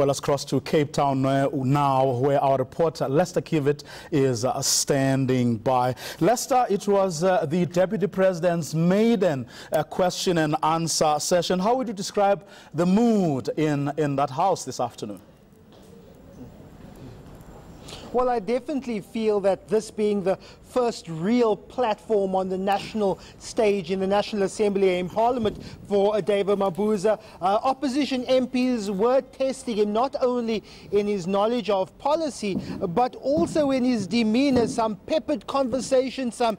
Well, let's cross to Cape Town now, where our reporter Lester Kiewit is standing by. Lester, it was the Deputy President's maiden question and answer session. How would you describe the mood in that house this afternoon? Well, I definitely feel that this being the first real platform on the national stage in the National Assembly and Parliament for David Mabuza, opposition MPs were testing him not only in his knowledge of policy, but also in his demeanor. Some peppered conversations, some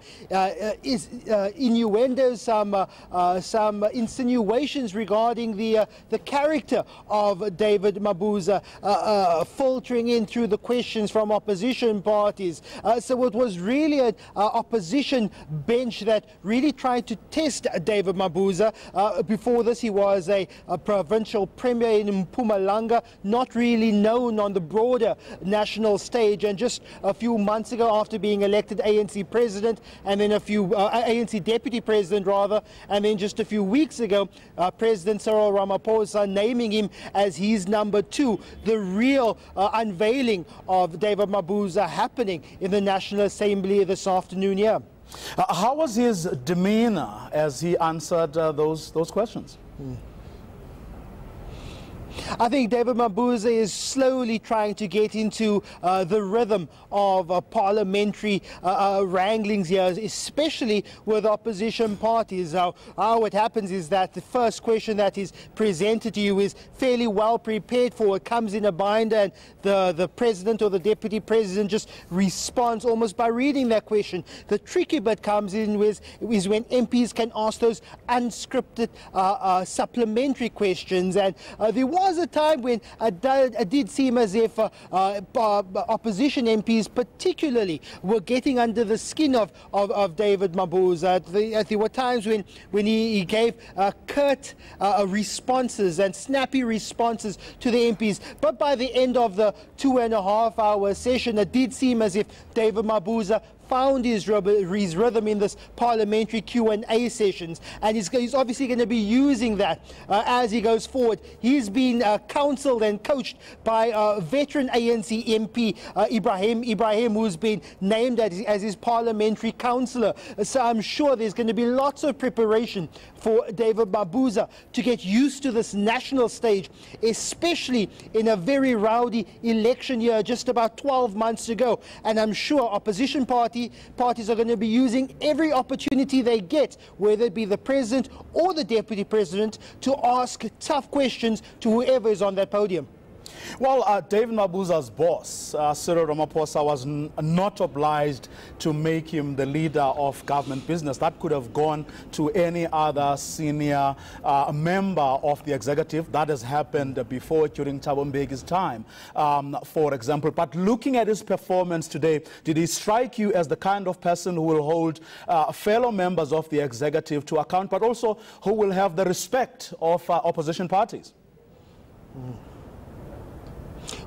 innuendos, some insinuations regarding the character of David Mabuza, filtering in through the questions from opposition parties. So it was really an opposition bench that really tried to test David Mabuza. Before this, he was a provincial premier in Mpumalanga, not really known on the broader national stage. And just a few months ago, after being elected ANC president, and then ANC deputy president rather, and then just a few weeks ago, President Cyril Ramaphosa naming him as his number 2. The real unveiling of David Mabuza happening in the National Assembly this afternoon here. How was his demeanor as he answered those questions? I think David Mabuza is slowly trying to get into the rhythm of parliamentary wranglings here, especially with opposition parties. How it happens is that the first question that is presented to you is fairly well prepared for. It comes in a binder, and the president or the deputy president just responds almost by reading that question. The tricky bit comes in is when MPs can ask those unscripted supplementary questions, and there was a time when it did seem as if opposition MPs particularly were getting under the skin of David Mabuza. There were times when he gave curt responses and snappy responses to the MPs. But by the end of the 2.5-hour session, it did seem as if David Mabuza found his rhythm in this parliamentary Q&A sessions, and he's obviously going to be using that as he goes forward. He's been counselled and coached by veteran ANC MP Ibrahim, who's been named as his parliamentary counsellor. So I'm sure there's going to be lots of preparation for David Mabuza to get used to this national stage, especially in a very rowdy election year just about 12 months ago. And I'm sure opposition parties are going to be using every opportunity they get, whether it be the president or the deputy president, to ask tough questions to whoever is on that podium. Well, David Mabuza's boss, Cyril Ramaphosa, was not obliged to make him the leader of government business. That could have gone to any other senior member of the executive. That has happened before during Thabo Mbeki's time, for example. But looking at his performance today, did he strike you as the kind of person who will hold fellow members of the executive to account, but also who will have the respect of opposition parties?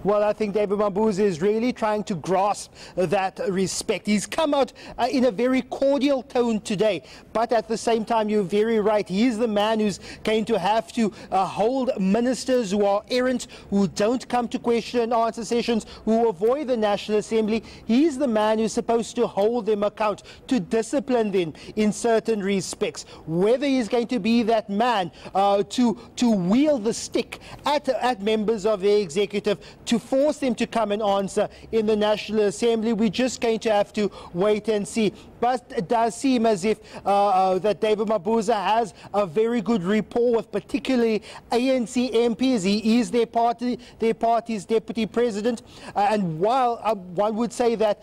Well, I think David Mabuza is really trying to grasp that respect. He's come out in a very cordial tone today, but at the same time, you're very right. He's the man who's going to have to hold ministers who are errant, who don't come to question and answer sessions, who avoid the National Assembly. He's the man who's supposed to hold them account, to discipline them in certain respects. Whether he's going to be that man to wield the stick at members of the executive, to force them to come and answer in the National Assembly, we're just going to have to wait and see. But it does seem as if that David Mabuza has a very good rapport with particularly ANC MPs. He is their party's deputy president. And while one would say that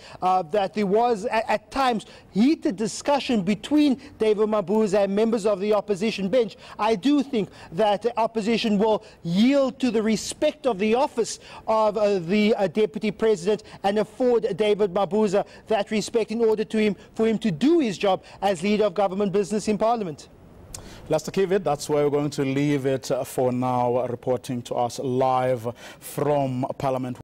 there was at times heated discussion between David Mabuza and members of the opposition bench, I do think that the opposition will yield to the respect of the office of the deputy president and afford David Mabuza that respect in order for him to do his job as leader of government business in Parliament. Lester Kiewit, that's where we're going to leave it for now, reporting to us live from Parliament.